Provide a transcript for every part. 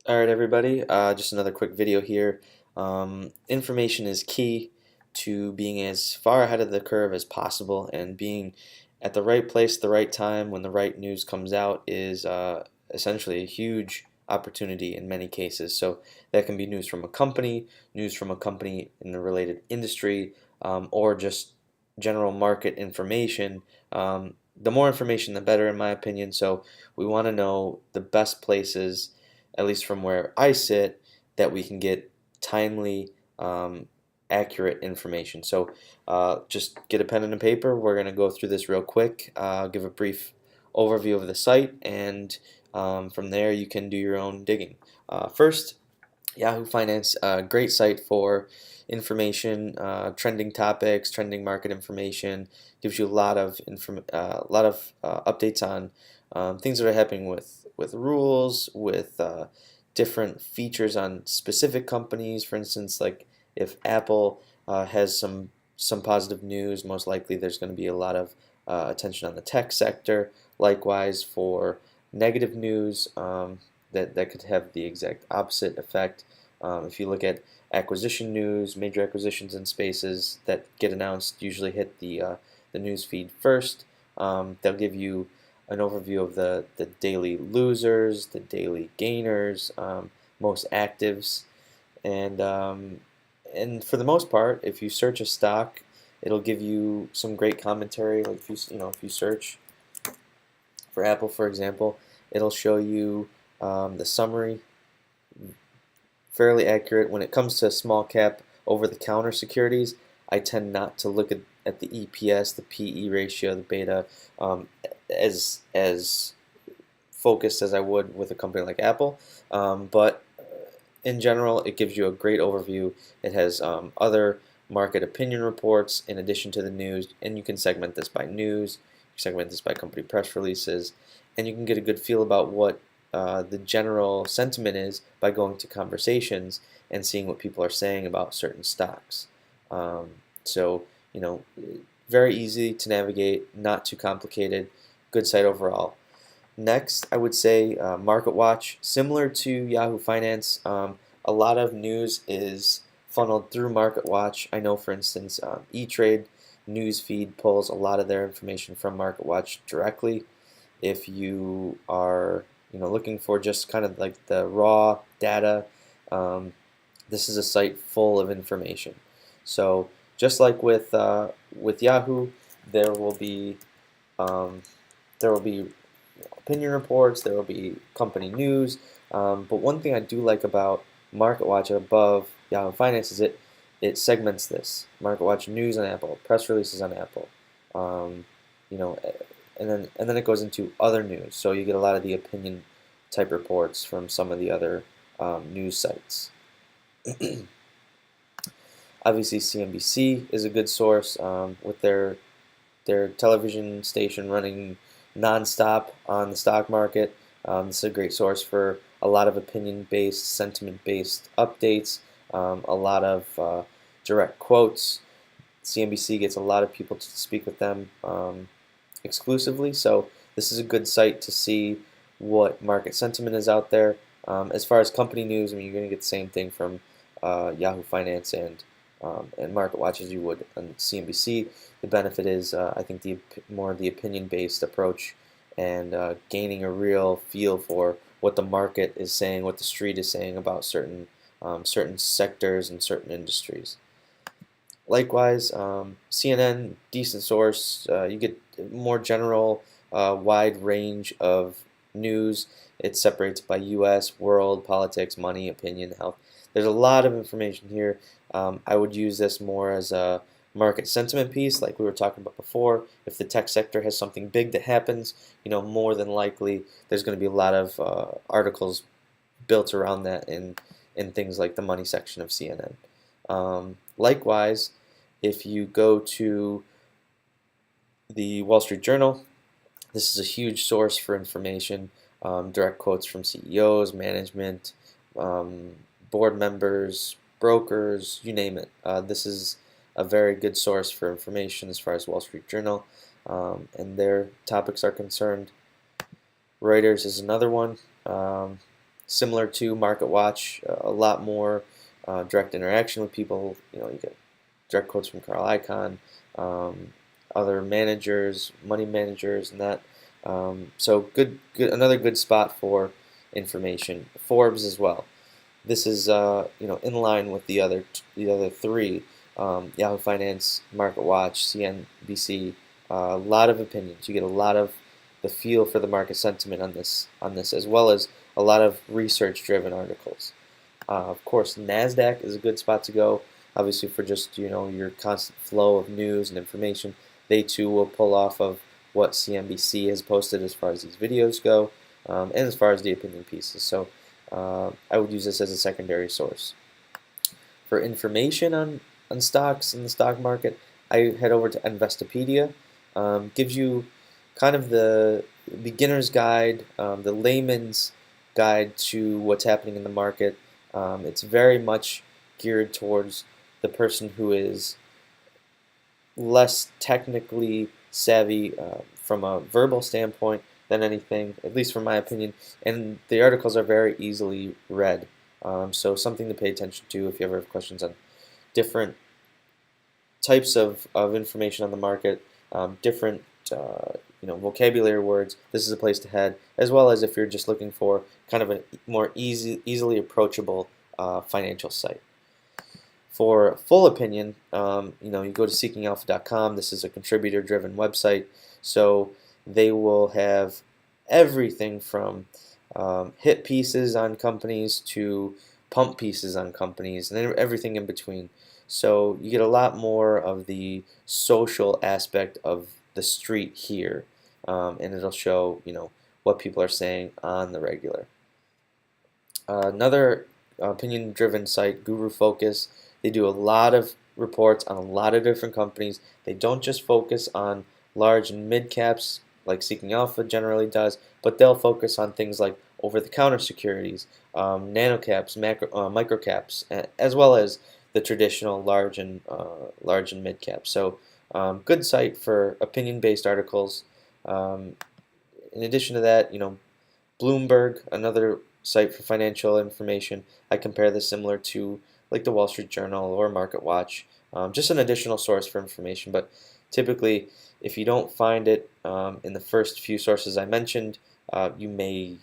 Alright everybody, just another quick video here. Information is key to being as far ahead of the curve as possible, and being at the right place at the right time when the right news comes out is essentially a huge opportunity in many cases. So that can be news from a company in the related industry, or just general market information. The more information the better in my opinion, so we want to know the best places, at least from where I sit, that we can get timely, accurate information. So just get a pen and a paper. We're going to go through this real quick, give a brief overview of the site, and from there you can do your own digging. First, Yahoo Finance, a great site for information, trending topics, trending market information. Gives you a lot of updates on things that are happening with rules, with different features on specific companies. For instance, like if Apple has some positive news, most likely there's going to be a lot of attention on the tech sector. Likewise, for negative news, that could have the exact opposite effect. If you look at acquisition news, major acquisitions in spaces that get announced usually hit the news feed first. They'll give you an overview of the daily losers, the daily gainers, most actives, and for the most part, if you search a stock, it'll give you some great commentary. Like if you search for Apple, for example, it'll show you the summary, fairly accurate. When it comes to small cap over-the-counter securities, I tend not to look at the EPS, the PE ratio, the beta, as focused as I would with a company like Apple. But in general, it gives you a great overview. It has other market opinion reports in addition to the news, and you can segment this by news, segment this by company press releases, and you can get a good feel about what the general sentiment is by going to conversations and seeing what people are saying about certain stocks. So, very easy to navigate, not too complicated, good site overall. Next, I would say MarketWatch, similar to Yahoo Finance. A lot of news is funneled through MarketWatch. I know, for instance, E-Trade newsfeed pulls a lot of their information from MarketWatch directly. If you are looking for just kind of like the raw data, this is a site full of information. So just like with Yahoo, there will be opinion reports, there will be company news. But one thing I do like about MarketWatch above Yahoo Finance is it segments this. MarketWatch news on Apple, press releases on Apple, you know, and then it goes into other news. So you get a lot of the opinion type reports from some of the other news sites. Obviously, CNBC is a good source with their television station running nonstop on the stock market. This is a great source for a lot of opinion-based, sentiment-based updates, a lot of direct quotes. CNBC gets a lot of people to speak with them exclusively, so this is a good site to see what market sentiment is out there. As far as company news, I mean, you're going to get the same thing from Yahoo Finance and MarketWatch as you would on CNBC. The benefit is, I think, more the opinion-based approach, and gaining a real feel for what the market is saying, what the street is saying about certain sectors and certain industries. Likewise, CNN, decent source. You get more general, wide range of news. It separates by U.S., world, politics, money, opinion, health. There's a lot of information here. I would use this more as a market sentiment piece, like we were talking about before. If the tech sector has something big that happens, more than likely there's going to be a lot of articles built around that in things like the money section of CNN. Likewise, if you go to the Wall Street Journal, this is a huge source for information, direct quotes from CEOs, management, board members, brokers, you name it. This is a very good source for information as far as Wall Street Journal and their topics are concerned. Reuters is another one. similar to Market Watch, a lot more direct interaction with people. You get direct quotes from Carl Icahn, other managers, money managers, and that. So another good spot for information. Forbes as well. This is in line with the other three. Yahoo Finance, Market Watch, CNBC. A lot of opinions. You get a lot of the feel for the market sentiment on this, as well as a lot of research-driven articles. Of course, Nasdaq is a good spot to go. Obviously, for just your constant flow of news and information. They too will pull off of what CNBC has posted as far as these videos go, and as far as the opinion pieces. So I would use this as a secondary source. For information on stocks in the stock market, I head over to Investopedia. Gives you kind of the beginner's guide, the layman's guide to what's happening in the market. It's very much geared towards the person who is less technically savvy from a verbal standpoint than anything, at least from my opinion, and the articles are very easily read. So something to pay attention to if you ever have questions on different types of information on the market, different vocabulary words. This is a place to head, as well as if you're just looking for kind of a more easily approachable financial site. For full opinion, you go to seekingalpha.com. This is a contributor-driven website, so they will have everything from hit pieces on companies to pump pieces on companies and everything in between. So you get a lot more of the social aspect of the street here, and it'll show what people are saying on the regular. Another opinion-driven site, Gurufocus. They do a lot of reports on a lot of different companies. They don't just focus on large and mid caps like Seeking Alpha generally does, but they'll focus on things like over-the-counter securities, nano caps, micro caps, as well as the traditional large and mid caps. So good site for opinion-based articles. In addition to that, Bloomberg, another site for financial information. I compare this similar to like the Wall Street Journal or Market Watch, just an additional source for information. But typically, if you don't find it in the first few sources I mentioned, you may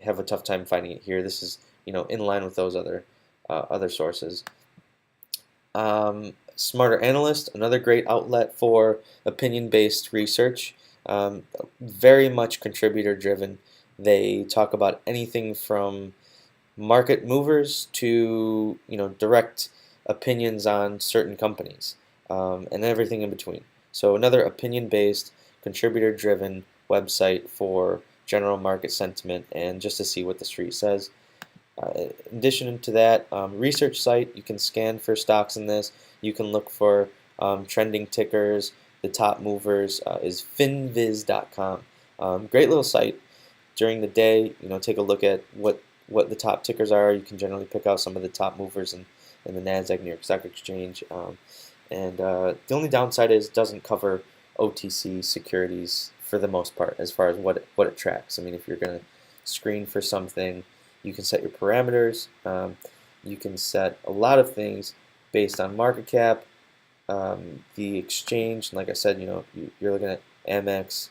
have a tough time finding it here. This is in line with those other sources. Smarter Analyst, another great outlet for opinion-based research. Very much contributor-driven. They talk about anything from market movers to direct opinions on certain companies, and everything in between. So another opinion-based, contributor-driven website for general market sentiment and just to see what the street says. In addition to that, research site, you can scan for stocks in this. You can look for trending tickers. The top movers is finviz.com. Great little site. During the day, take a look at what the top tickers are. You can generally pick out some of the top movers in the Nasdaq, New York Stock Exchange. The only downside is it doesn't cover OTC securities for the most part as far as what it tracks. I mean, if you're going to screen for something, you can set your parameters. You can set a lot of things based on market cap, the exchange. And like I said, you're looking at Amex,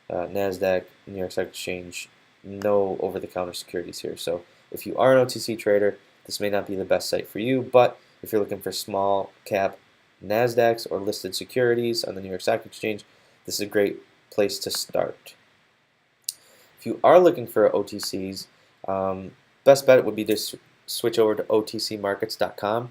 Nasdaq, New York Stock Exchange. No over-the-counter securities here. So if you are an OTC trader, this may not be the best site for you. But if you're looking for small cap Nasdaqs or listed securities on the New York Stock Exchange, this is a great place to start. If you are looking for OTCs, best bet would be to switch over to OTCMarkets.com.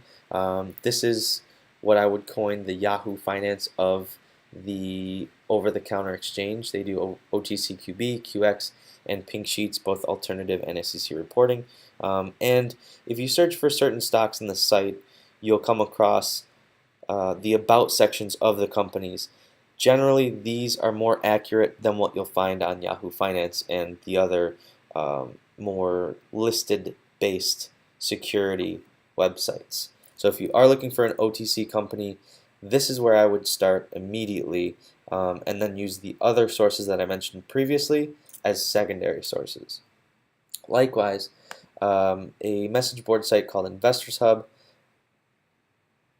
This is what I would coin the Yahoo Finance of the over-the-counter exchange. They do OTCQB, QX, and Pink Sheets, both alternative and SEC reporting. And if you search for certain stocks in the site, you'll come across the About sections of the companies. Generally, these are more accurate than what you'll find on Yahoo Finance and the other more listed-based security websites. So if you are looking for an OTC company, this is where I would start immediately, and then use the other sources that I mentioned previously as secondary sources. Likewise, a message board site called Investors Hub.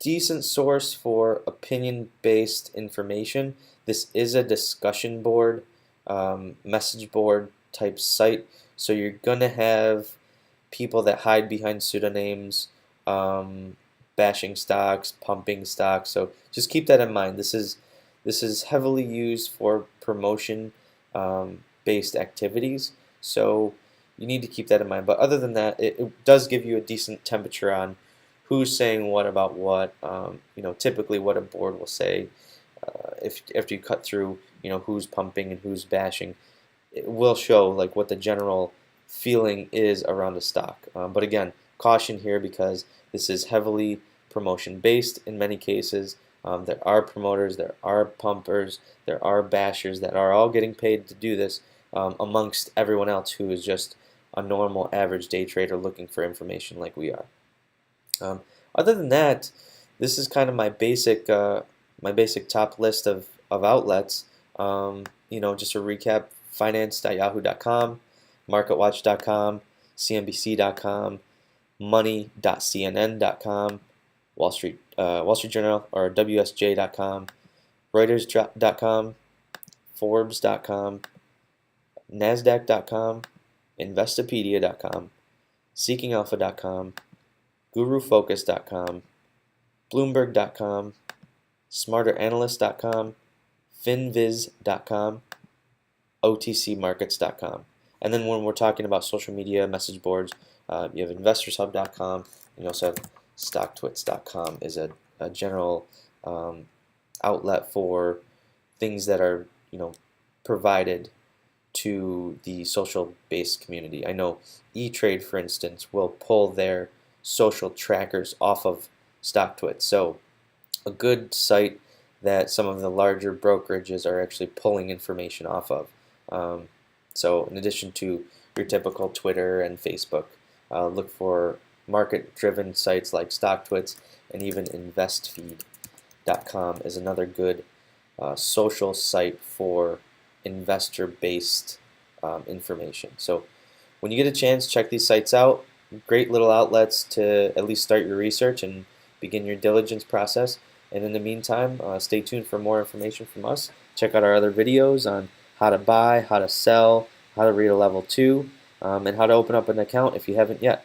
Decent source for opinion-based information. This is a discussion board, message board type site, so you're gonna have people that hide behind pseudonyms, bashing stocks, pumping stocks. So just keep that in mind. This is heavily used for promotion based activities. So you need to keep that in mind. But other than that, it does give you a decent temperature on who's saying what about what. Typically what a board will say. If after you cut through, who's pumping and who's bashing, it will show like what the general feeling is around a stock. But again, caution here because this is heavily promotion based in many cases. There are promoters, there are pumpers, there are bashers that are all getting paid to do this amongst everyone else who is just a normal average day trader looking for information like we are. Other than that, this is kind of my basic top list of outlets. Just a recap: finance.yahoo.com, marketwatch.com, cnbc.com, money.cnn.com, Wall Street Journal or WSJ.com, Reuters.com, Forbes.com, Nasdaq.com, Investopedia.com, SeekingAlpha.com, Gurufocus.com, Bloomberg.com, SmarterAnalyst.com, Finviz.com, OTC Markets.com. And then when we're talking about social media message boards, you have InvestorsHub.com, and you also have StockTwits.com is a general outlet for things that are provided to the social-based community. I know E-Trade, for instance, will pull their social trackers off of StockTwits, so a good site that some of the larger brokerages are actually pulling information off of. So in addition to your typical Twitter and Facebook, look for market-driven sites like StockTwits, and even InvestFeed.com is another good social site for investor-based information. So when you get a chance, check these sites out. Great little outlets to at least start your research and begin your diligence process. And in the meantime, stay tuned for more information from us. Check out our other videos on how to buy, how to sell, how to read a level 2, and how to open up an account if you haven't yet.